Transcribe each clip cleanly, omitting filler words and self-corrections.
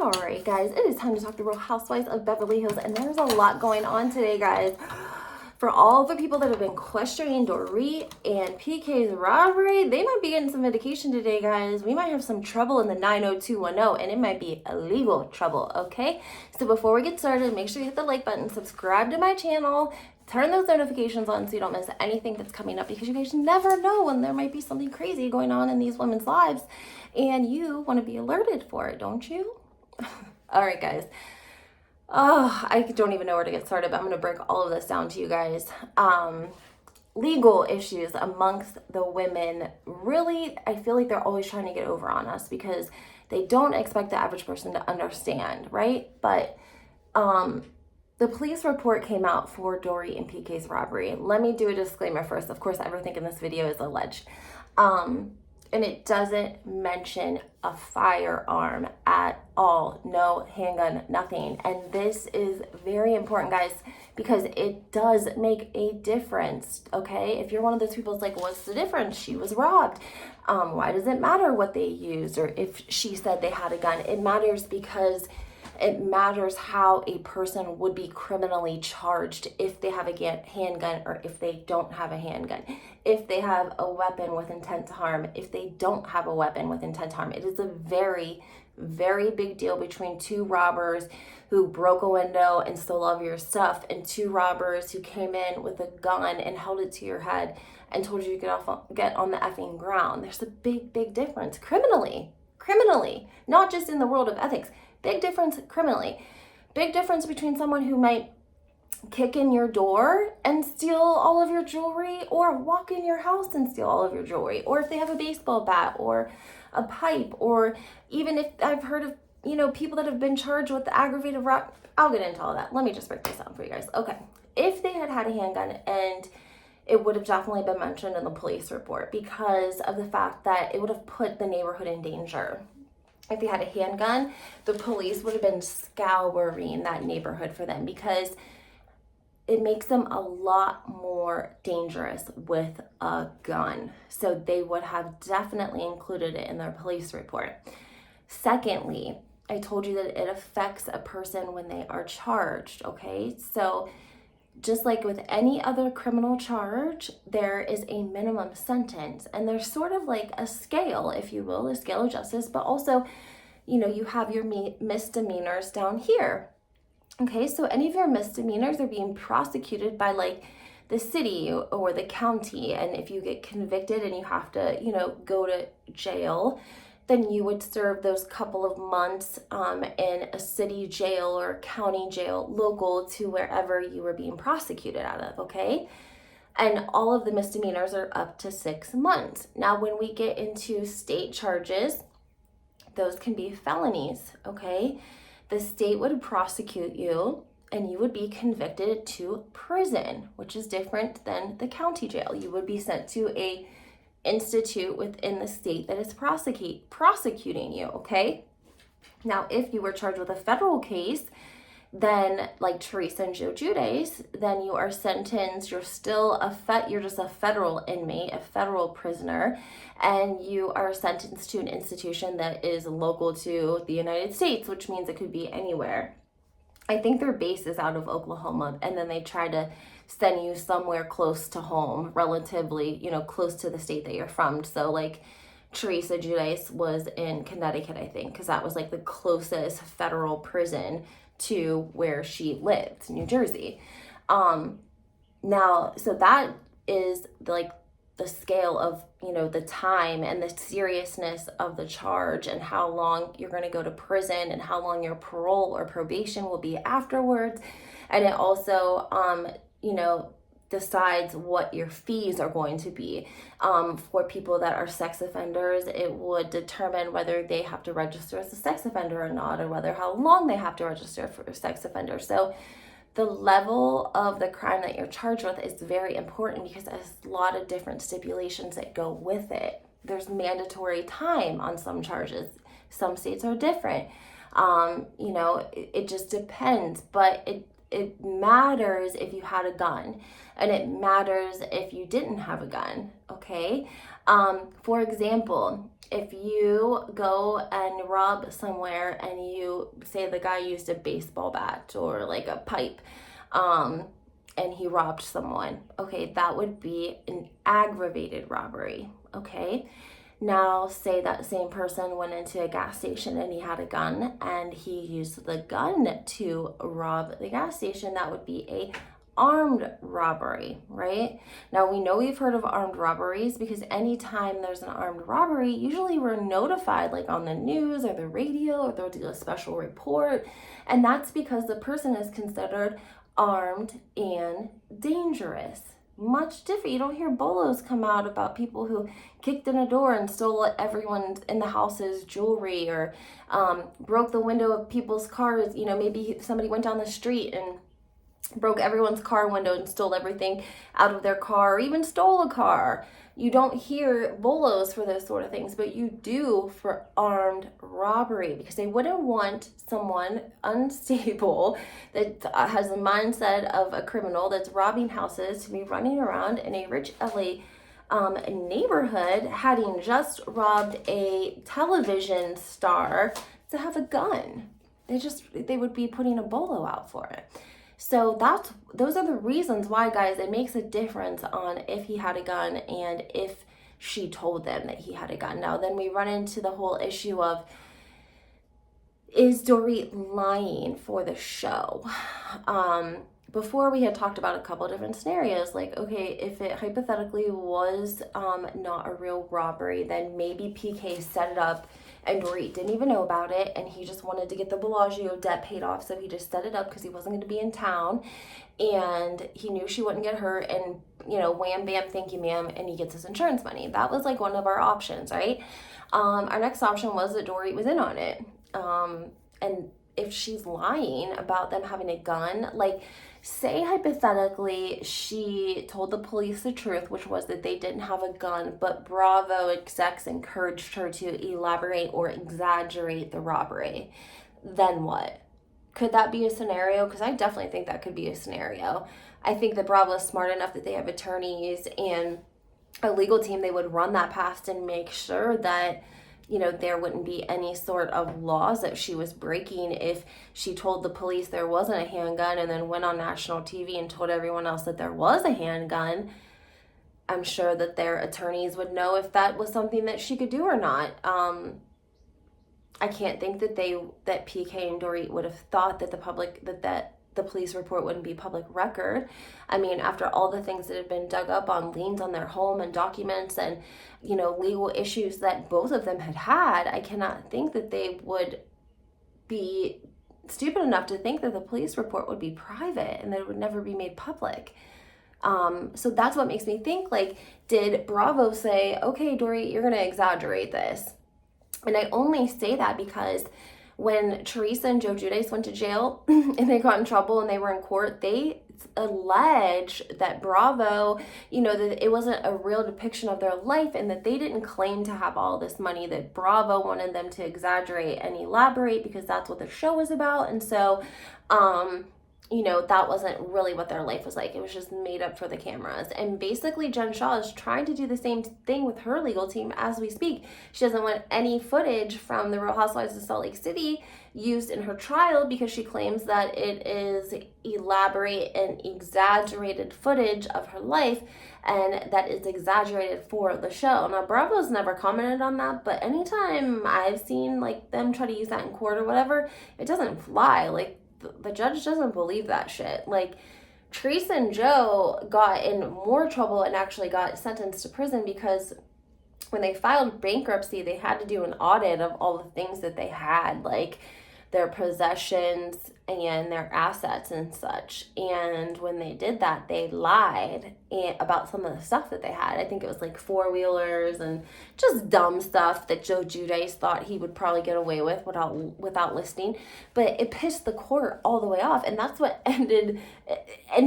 Alright guys, it is time to talk the Real Housewives of Beverly Hills, and there's a lot going on today, guys. For all the people that have been questioning Dorit and PK's robbery, they might be getting some vindication today, guys. We might have some trouble in the 90210, and it might be illegal trouble, okay? So before we get started, make sure you hit the like button, subscribe to my channel, turn those notifications on so you don't miss anything that's coming up, because you guys never know when there might be something crazy going on in these women's lives, and you want to be alerted for it, don't you? All right, guys. Oh, I don't even know where to get started, but I'm going to break all of this down to you guys. Legal issues amongst the women, really, I feel like they're always trying to get over on us because they don't expect the average person to understand, right? But the police report came out for Dorit and PK's robbery. Let me do a disclaimer first. Of course, everything in this video is alleged. And it doesn't mention a firearm at all. No handgun, nothing. And this is very important, guys, because it does make a difference, okay? If you're one of those people that's like, what's the difference? She was robbed. Why does it matter what they used or if she said they had a gun? It matters because it matters how a person would be criminally charged if they have a handgun or if they don't have a handgun, if they have a weapon with intent to harm, if they don't have a weapon with intent to harm. It is a very, very big deal between two robbers who broke a window and stole all of your stuff and two robbers who came in with a gun and held it to your head and told you to get on the effing ground. There's a big, big difference criminally, not just in the world of ethics. Big difference criminally. Big difference between someone who might kick in your door and steal all of your jewelry, or walk in your house and steal all of your jewelry, or if they have a baseball bat or a pipe, or even if I've heard of, people that have been charged with the aggravated robbery. I'll get into all that. Let me just break this down for you guys. Okay. If they had had a handgun, and it would have definitely been mentioned in the police report because of the fact that it would have put the neighborhood in danger. If they had a handgun, the police would have been scouring that neighborhood for them because it makes them a lot more dangerous with a gun. So they would have definitely included it in their police report. Secondly, I told you that it affects a person when they are charged, okay? So just like with any other criminal charge, there is a minimum sentence, and there's sort of like a scale, if you will, a scale of justice, but also, you have your misdemeanors down here. Okay, so any of your misdemeanors are being prosecuted by like the city or the county, and if you get convicted and you have to, go to jail, then you would serve those couple of months in a city jail or county jail local to wherever you were being prosecuted out of, okay? And all of the misdemeanors are up to 6 months. Now, when we get into state charges, those can be felonies, okay? The state would prosecute you and you would be convicted to prison, which is different than the county jail. You would be sent to a institute within the state that is prosecuting you, okay? Now, if you were charged with a federal case, then like Teresa and Joe Giudice, then you are sentenced. You're still you're just a federal inmate, a federal prisoner, and you are sentenced to an institution that is local to the United States, which means it could be anywhere. I think their base is out of Oklahoma, and then they try to send you somewhere close to home, relatively, close to the state that you're from. So like Teresa Giudice was in Connecticut, I think, because that was like the closest federal prison to where she lived, New Jersey. Now, so that is like the scale of, the time and the seriousness of the charge and how long you're going to go to prison and how long your parole or probation will be afterwards. And it also, decides what your fees are going to be. For people that are sex offenders, it would determine whether they have to register as a sex offender or not, or how long they have to register for a sex offender. So the level of the crime that you're charged with is very important because there's a lot of different stipulations that go with it. There's mandatory time on some charges. Some states are different. It just depends, but it matters if you had a gun, and it matters if you didn't have a gun, okay? For example, if you go and rob somewhere and you say the guy used a baseball bat or like a pipe, and he robbed someone, okay, that would be an aggravated robbery, okay? Now, say that same person went into a gas station and he had a gun and he used the gun to rob the gas station, that would be a armed robbery, right? Now, we know we've heard of armed robberies because anytime there's an armed robbery, usually we're notified like on the news or the radio, or they'll do a special report. And that's because the person is considered armed and dangerous. Much different. You don't hear bolos come out about people who kicked in a door and stole everyone in the house's jewelry, or broke the window of people's cars. You know, maybe somebody went down the street and broke everyone's car window and stole everything out of their car, or even stole a car. You don't hear bolos for those sort of things, but you do for armed robbery, because they wouldn't want someone unstable that has the mindset of a criminal that's robbing houses to be running around in a rich LA neighborhood, having just robbed a television star, to have a gun. They would be putting a bolo out for it. So those are the reasons why, guys, it makes a difference on if he had a gun and if she told them that he had a gun. Now, then we run into the whole issue of, is Dorit lying for the show? Before, we had talked about a couple of different scenarios, like, okay, if it hypothetically was not a real robbery, then maybe PK set it up and Dorit didn't even know about it, and he just wanted to get the Bellagio debt paid off, so he just set it up because he wasn't going to be in town, and he knew she wouldn't get hurt, and, you know, wham, bam, thank you, ma'am, and he gets his insurance money. That was like one of our options, right? Our next option was that Dorit was in on it, and if she's lying about them having a gun, like, say hypothetically she told the police the truth, which was that they didn't have a gun, but Bravo execs encouraged her to elaborate or exaggerate the robbery, then what? Could that be a scenario? Because I definitely think that could be a scenario. I think that Bravo is smart enough that they have attorneys and a legal team. They would run that past and make sure that, you know, there wouldn't be any sort of laws that she was breaking if she told the police there wasn't a handgun and then went on national TV and told everyone else that there was a handgun. I'm sure that their attorneys would know if that was something that she could do or not. I can't think that PK and Dorit would have thought that the police report wouldn't be public record. I mean, after all the things that have been dug up on liens on their home and documents and, you know, legal issues that both of them had, I cannot think that they would be stupid enough to think that the police report would be private and that it would never be made public. So that's what makes me think, like, did Bravo say, okay, Dorit, you're going to exaggerate this? And I only say that because when Teresa and Joe Giudice went to jail and they got in trouble and they were in court, they allege that Bravo, you know, that it wasn't a real depiction of their life and that they didn't claim to have all this money, that Bravo wanted them to exaggerate and elaborate because that's what the show was about. And so, you know, that wasn't really what their life was like. It was just made up for the cameras. And basically, Jen Shah is trying to do the same thing with her legal team as we speak. She doesn't want any footage from the Real Housewives of Salt Lake City used in her trial because she claims that it is elaborate and exaggerated footage of her life, and that is exaggerated for the show. Now, Bravo's never commented on that, but anytime I've seen like them try to use that in court or whatever, it doesn't fly. Like, the judge doesn't believe that shit. Like, Teresa and Joe got in more trouble and actually got sentenced to prison because when they filed bankruptcy, they had to do an audit of all the things that they had, like their possessions and their assets and such. And when they did that, they lied about some of the stuff that they had. I think it was like four-wheelers and just dumb stuff that Joe Giudice thought he would probably get away with without listing. But it pissed the court all the way off, and that's what ended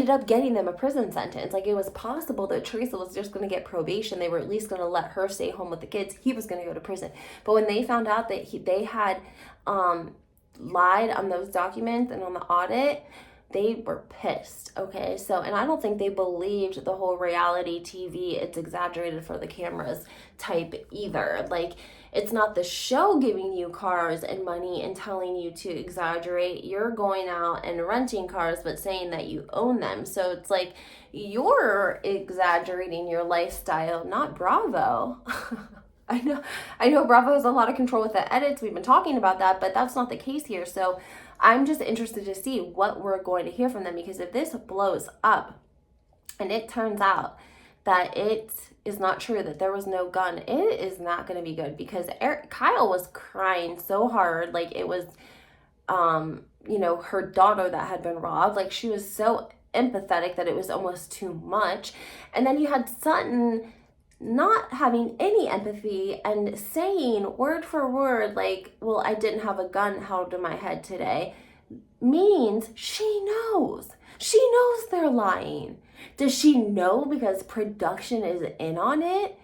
up getting them a prison sentence. Like, it was possible that Teresa was just going to get probation. They were at least going to let her stay home with the kids. He was going to go to prison. But when they found out that they had lied on those documents and on the audit, they were pissed, okay? So, and I don't think they believed the whole reality TV, it's exaggerated for the cameras type either. Like, it's not the show giving you cars and money and telling you to exaggerate. You're going out and renting cars, but saying that you own them. So it's like you're exaggerating your lifestyle, not Bravo. I know Bravo has a lot of control with the edits. We've been talking about that, but that's not the case here. So I'm just interested to see what we're going to hear from them, because if this blows up and it turns out that it is not true, that there was no gun, it is not going to be good, because Kyle was crying so hard, like it was, her daughter that had been robbed. Like, she was so empathetic that it was almost too much. And then you had Sutton not having any empathy and saying word for word, like, well, I didn't have a gun held to my head today, means she knows they're lying. Does she know because production is in on it?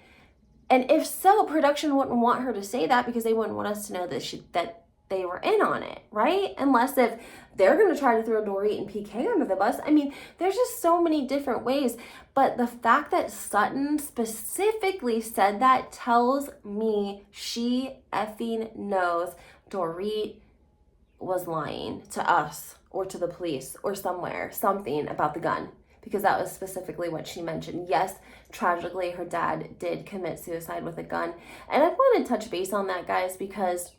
And if so, production wouldn't want her to say that, because they wouldn't want us to know that they were in on it, right? Unless if they're going to try to throw Dorit and PK under the bus. I mean, there's just so many different ways. But the fact that Sutton specifically said that tells me she effing knows Dorit was lying to us or to the police or something about the gun, because that was specifically what she mentioned. Yes, tragically, her dad did commit suicide with a gun. And I want to touch base on that, guys, because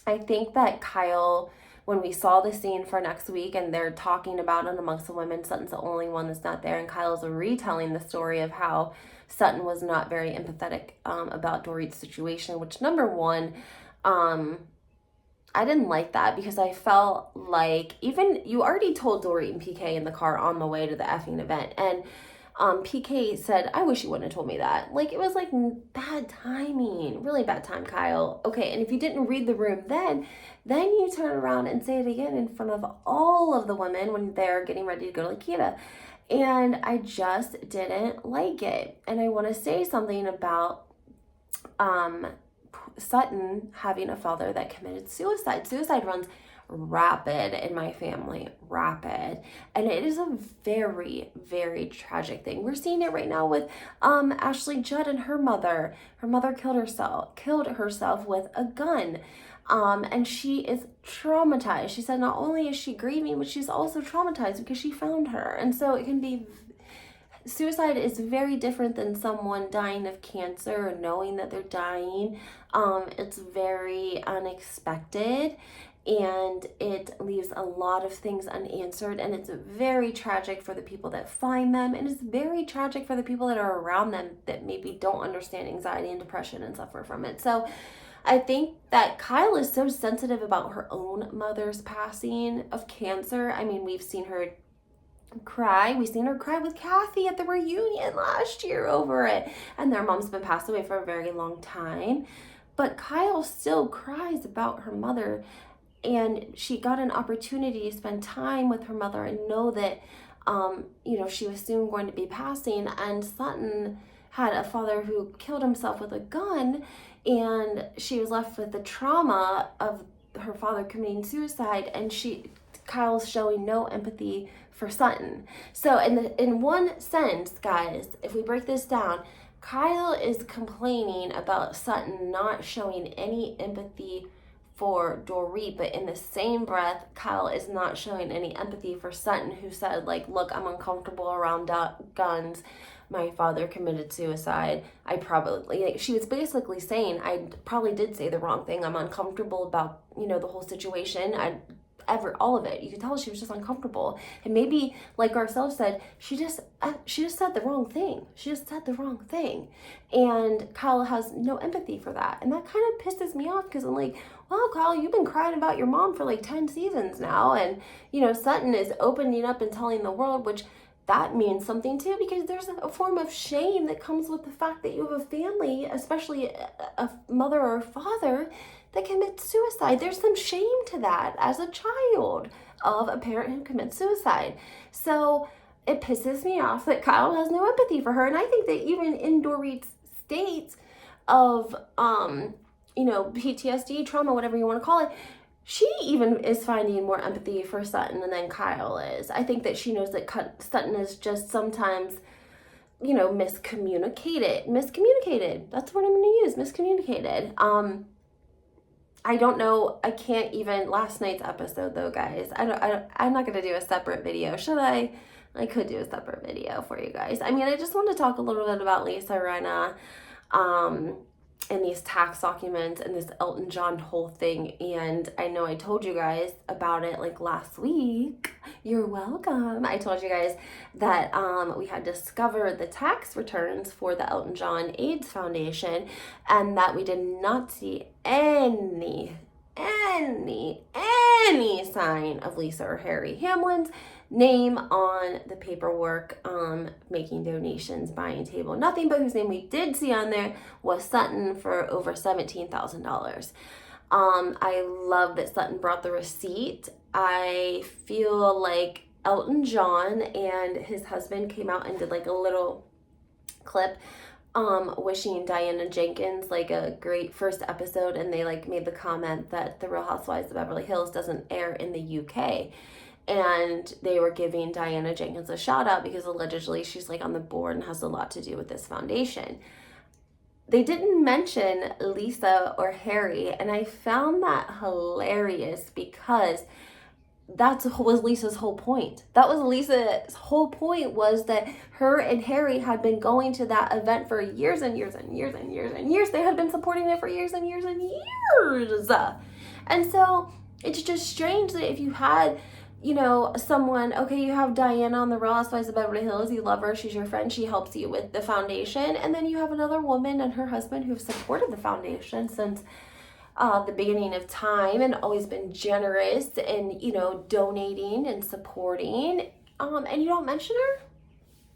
I think that Kyle, when we saw the scene for next week and they're talking about it amongst the women, Sutton's the only one that's not there, and Kyle's retelling the story of how Sutton was not very empathetic about Dorit's situation, which, number one, I didn't like that, because I felt like, even you already told Dorit and PK in the car on the way to the effing event, and PK said, I wish you wouldn't have told me that. Like, it was like bad timing, really bad time, Kyle. Okay, and if you didn't read the room then you turn around and say it again in front of all of the women when they're getting ready to go to Lakita. And I just didn't like it. And I want to say something about Sutton having a father that committed suicide. Suicide runs rapid in my family, rapid, and it is a very, very tragic thing. We're seeing it right now with Ashley Judd and her mother. Her mother killed herself with a gun, and she is traumatized. She said not only is she grieving, but she's also traumatized because she found her. And so it can be, suicide is very different than someone dying of cancer or knowing that they're dying. It's very unexpected, and it leaves a lot of things unanswered, and it's very tragic for the people that find them, and it's very tragic for the people that are around them that maybe don't understand anxiety and depression and suffer from it. So I think that Kyle is so sensitive about her own mother's passing of cancer. I mean, we've seen her cry. We've seen her cry with Kathy at the reunion last year over it, and their mom's been passed away for a very long time, but Kyle still cries about her mother. And she got an opportunity to spend time with her mother and know that, she was soon going to be passing. And Sutton had a father who killed himself with a gun, and she was left with the trauma of her father committing suicide. And Kyle's showing no empathy for Sutton. So in one sense, guys, if we break this down, Kyle is complaining about Sutton not showing any empathy for Dorit, but in the same breath, Kyle is not showing any empathy for Sutton, who said, like, look, I'm uncomfortable around guns. My father committed suicide. She was basically saying, I probably did say the wrong thing. I'm uncomfortable about, the whole situation. All of it. You could tell she was just uncomfortable. And maybe, like Garcelle said, she just said the wrong thing. She just said the wrong thing. And Kyle has no empathy for that. And that kind of pisses me off, because I'm like, well, Kyle, you've been crying about your mom for like 10 seasons now. And, Sutton is opening up and telling the world, which that means something too, because there's a form of shame that comes with the fact that you have a family, especially a mother or a father, that commits suicide. There's some shame to that as a child of a parent who commits suicide. So it pisses me off that Kyle has no empathy for her. And I think that even in Dorit's states of, PTSD, trauma, whatever you want to call it, she even is finding more empathy for Sutton than Kyle is. I think that she knows that Sutton is just sometimes, you know, miscommunicated. That's what I'm going to use. Miscommunicated. I don't know. I can't even. Last night's episode, though, guys. I'm not going to do a separate video. Should I? I could do a separate video for you guys. I mean, I just want to talk a little bit about Lisa Rinna, and these tax documents and this Elton John whole thing. And I know I told you guys about it like last week. You're welcome. I told you guys that we had discovered the tax returns for the Elton John AIDS Foundation, and that we did not see any sign of Lisa or Harry Hamlin's name on the paperwork, making donations, buying table, nothing, but whose name we did see on there was Sutton for over $17,000. I love that Sutton brought the receipt. I feel like Elton John and his husband came out and did like a little clip wishing Diana Jenkins like a great first episode, and they like made the comment that the Real Housewives of Beverly Hills doesn't air in the UK. And they were giving Diana Jenkins a shout out because allegedly she's like on the board and has a lot to do with this foundation. They didn't mention Lisa or Harry, and I found that hilarious because that was Lisa's whole point. That was Lisa's whole point, was that her and Harry had been going to that event for years and years and years and years and years. They had been supporting it for years and years and years. And so it's just strange that if you had, you know, someone, okay, you have Diana on the Real Housewives of Beverly Hills, you love her, she's your friend, she helps you with the foundation, and then you have another woman and her husband who've supported the foundation since the beginning of time and always been generous and, you know, donating and supporting, and you don't mention her?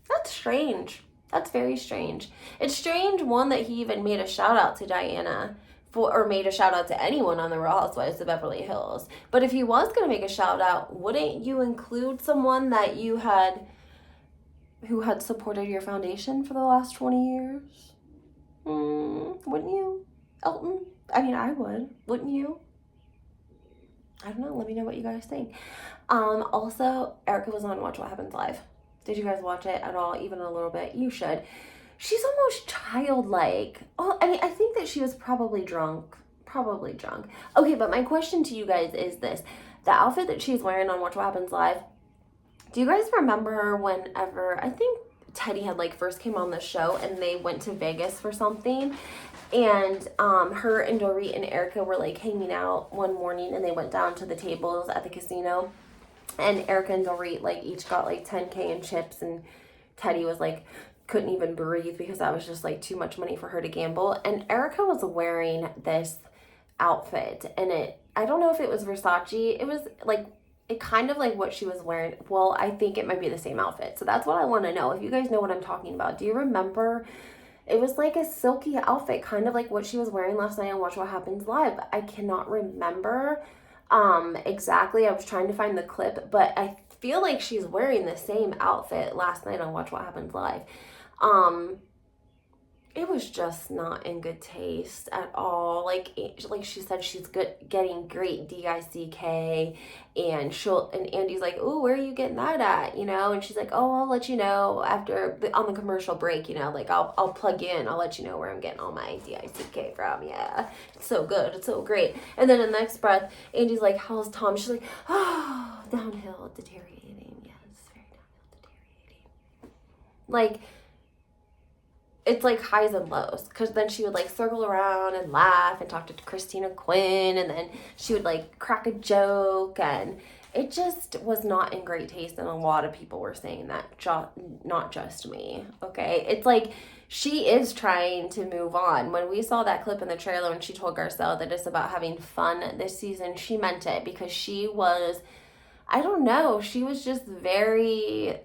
That's strange. That's very strange. It's strange, one, that he even made a shout out to Diana or made a shout out to anyone on the Real Housewives of Beverly Hills. But if he was going to make a shout out, wouldn't you include someone that you had, who had supported your foundation for the last 20 years? Wouldn't you, Elton? I mean, I would. Wouldn't you? I don't know. Let me know what you guys think. Also, Erika was on Watch What Happens Live. Did you guys watch it at all? Even a little bit? You should. She's almost childlike. Oh, I mean, I think that she was probably drunk. Okay, but my question to you guys is this. The outfit that she's wearing on Watch What Happens Live, do you guys remember her whenever, I think Teddy had like first came on the show and they went to Vegas for something, and her and Dorit and Erika were like hanging out one morning, and they went down to the tables at the casino, and Erika and Dorit like each got like $10K in chips, and Teddy was like, couldn't even breathe because that was just like too much money for her to gamble. And Erika was wearing this outfit, and I don't know if it was Versace. It was like, it kind of like what she was wearing. Well, I think it might be the same outfit. So that's what I want to know. If you guys know what I'm talking about. Do you remember? It was like a silky outfit, kind of like what she was wearing last night on Watch What Happens Live. I cannot remember exactly. I was trying to find the clip, but I feel like she's wearing the same outfit last night on Watch What Happens Live. It was just not in good taste at all. Like she said, she's getting great DICK, and Andy's like, oh, where are you getting that at? You know, and she's like, oh, I'll let you know after on the commercial break. You know, like I'll plug in. I'll let you know where I'm getting all my DICK from. Yeah, it's so good. It's so great. And then in the next breath, Andy's like, how's Tom? She's like, oh, downhill, deteriorating. Yes, very downhill, deteriorating. Like, it's like highs and lows, because then she would like circle around and laugh and talk to Christina Quinn, and then she would like crack a joke, and it just was not in great taste, and a lot of people were saying that, not just me, okay? It's like she is trying to move on. When we saw that clip in the trailer and she told Garcelle that it's about having fun this season, she meant it, because she was, I don't know, she was just very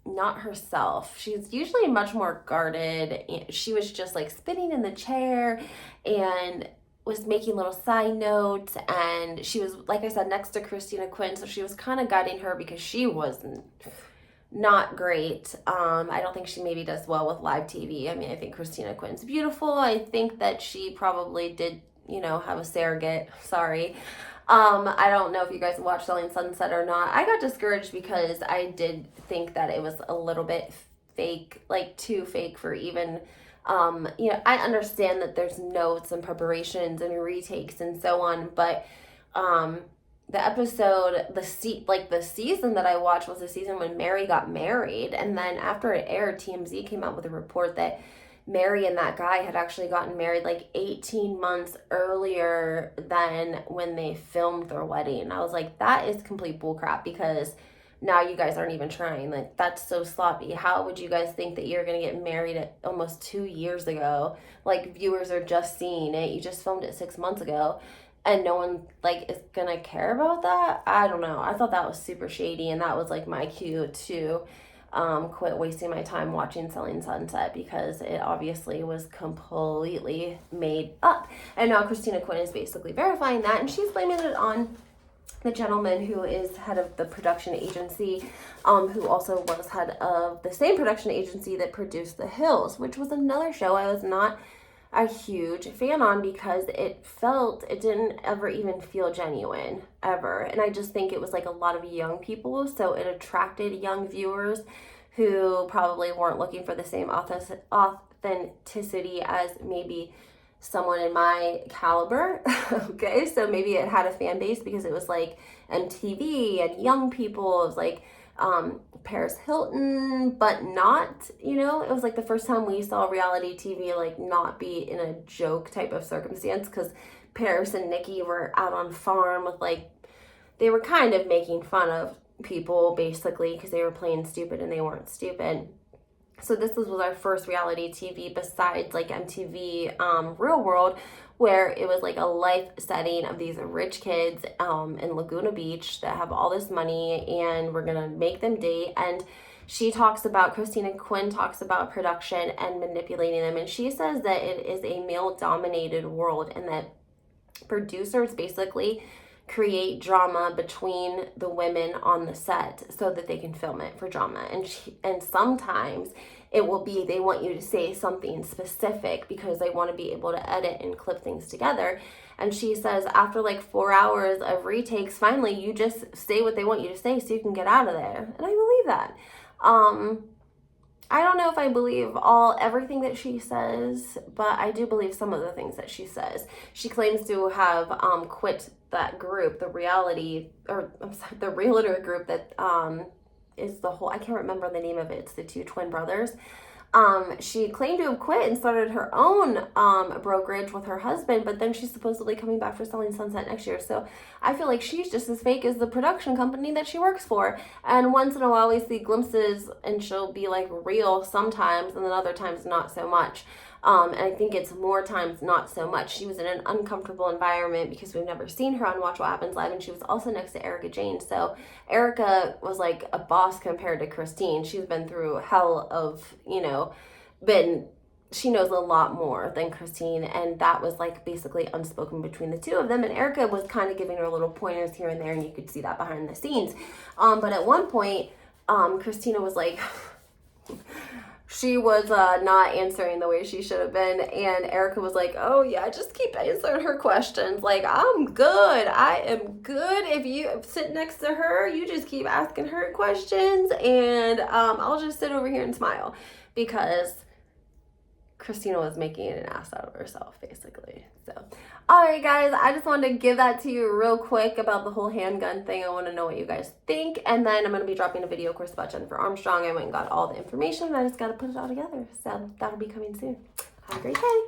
not herself. She's usually much more guarded. She was just like spinning in the chair and was making little side notes, and she was, like I said, next to Christina Quinn, so she was kind of guiding her because she was not great. I don't think she maybe does well with live TV. I mean, I think Christina Quinn's beautiful. I think that she probably did you know, have a surrogate. Sorry. I don't know if you guys watched Selling Sunset or not. I got discouraged because I did think that it was a little bit fake, like too fake for even, you know, I understand that there's notes and preparations and retakes and so on, but, the episode, the season that I watched was the season when Mary got married. And then after it aired, TMZ came out with a report that Mary and that guy had actually gotten married like 18 months earlier than when they filmed their wedding. And I was like, that is complete bullcrap, because now you guys aren't even trying. Like, that's so sloppy. How would you guys think that you're going to get married at almost 2 years ago? Like, viewers are just seeing it. You just filmed it 6 months ago. And no one, like, is going to care about that? I don't know. I thought that was super shady. And that was, like, my cue to quit wasting my time watching Selling Sunset, because it obviously was completely made up. And now Christina Quinn is basically verifying that, and she's blaming it on the gentleman who is head of the production agency, who also was head of the same production agency that produced The Hills, which was another show I was not a huge fan on, because it didn't ever even feel genuine, ever. And I just think it was like a lot of young people, so it attracted young viewers who probably weren't looking for the same authenticity as maybe someone in my caliber. Okay, so maybe it had a fan base because it was like MTV and young people. It was like Paris Hilton, but not, you know, it was like the first time we saw reality TV like not be in a joke type of circumstance, because Paris and Nikki were out on farm with, like, they were kind of making fun of people basically because they were playing stupid and they weren't stupid. So this was our first reality TV besides like MTV Real World, where it was like a life setting of these rich kids in Laguna Beach that have all this money, and we're gonna make them date. And Christina Quinn talks about production and manipulating them, and she says that it is a male dominated world, and that producers basically create drama between the women on the set so that they can film it for drama. And sometimes it will be they want you to say something specific because they want to be able to edit and clip things together. And she says after like 4 hours of retakes, finally you just say what they want you to say so you can get out of there. And I believe that. I don't know if I believe everything that she says, but I do believe some of the things that she says. She claims to have quit that group, the realtor group that is the whole, I can't remember the name of it. It's the two twin brothers. She claimed to have quit and started her own brokerage with her husband, but then she's supposedly coming back for Selling Sunset next year. So I feel like she's just as fake as the production company that she works for. And once in a while we see glimpses and she'll be like real sometimes, and then other times not so much. And I think it's more times not so much. She was in an uncomfortable environment because we've never seen her on Watch What Happens Live, and she was also next to Erika Jayne. So Erika was like a boss compared to Christine. She's been through hell of, you know, she knows a lot more than Christine, and that was like basically unspoken between the two of them. And Erika was kind of giving her little pointers here and there, and you could see that behind the scenes. But at one point, Christina was like, she was not answering the way she should have been, and Erika was like, oh yeah, just keep answering her questions. Like, I'm good. I am good. If you sit next to her, you just keep asking her questions, and I'll just sit over here and smile, because Christina was making an ass out of herself, basically. So, alright guys, I just wanted to give that to you real quick about the whole handgun thing. I want to know what you guys think, and then I'm going to be dropping a video, of course, about Jennifer Armstrong. I went and got all the information, and I just got to put it all together. So, that'll be coming soon. Have a great day.